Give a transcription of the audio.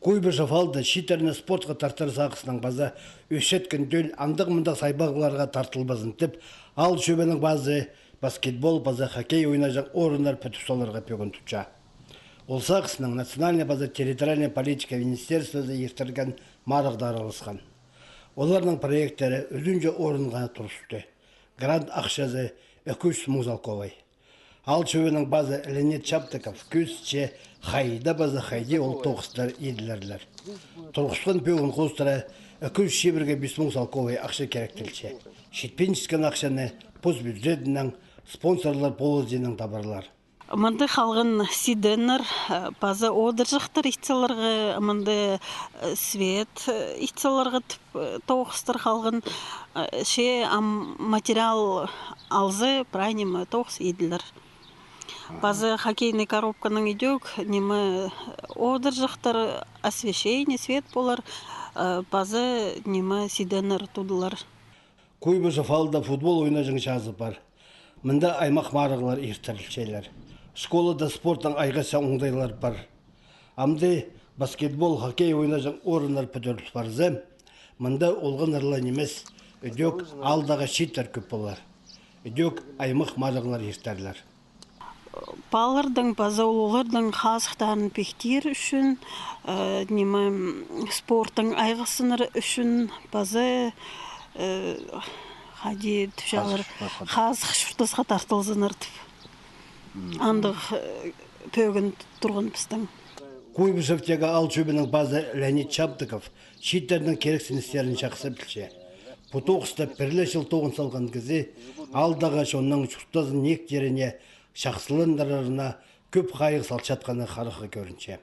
Куйбышев алды шитеріне спортқа тартыр сақысының базы өшеткен дөл андық-мұндақ сайбағыларға тартылбазын тіп, ал шөбенің базы баскетбол, базы хоккей ойнажан орындар пөтіпсоларға пөгін тұтша. Ол сақысының национальный базы территориальная политика министерствода ертірген марығдар алысқан. Оларның проекттері өзінше орынға тұрысты. Грант ақшазы 200 музалковай. Ал шөбенің базы Леонид Чаптыков, көзче хайда базы хайде ол тоғыстар еділерлер. Тұрғысқан пөгін қостыра 200 шебірге 5 музалковай ақша керектілше. Шетпеншіскен ақшаны постбюджетінің спонсорлар полозенің табарлар. Мынды халғын сиденер базы одыр жақтыр итсаларға, мынды свет итсаларға тоғыстыр халғын материал алзы прайнемі тоғыс еділер. Базы хоккейный коробканың идек, немі одыр жақтыр освещение, свет болар, базы немі сиденер тудылар. Куйбышев алда футбол ойнажың жазы бар. Мында аймақ марығылар ертірілшелер. Школада спорттың айғаша оңдайлар бар. Амды баскетбол, хоккей ойнажың орынлар пөтөріліс бар зәм. Мында олғын ырлан емес, өдек алдағы шиттер көп болар. Өдек аймақ марығылар ертерлер. Балардың, базаулылардың қазықтарын пектер үшін, немі спорттың айғысыныр үшін базы хади түшалар қазық шұртысқа тартылзыныр түп. Андық пөгін тұрғын пістің. Куйбышевтегі ал шөбінің базы Леонид Чаптыков шиттердің керексіністерін шақсы білше. Бұтоқыста бірлі жыл тоғын салған кізі алдағы шонның шұртазын нектеріне шақсылындарына көп қайық салчатқаны қарықы көрінше.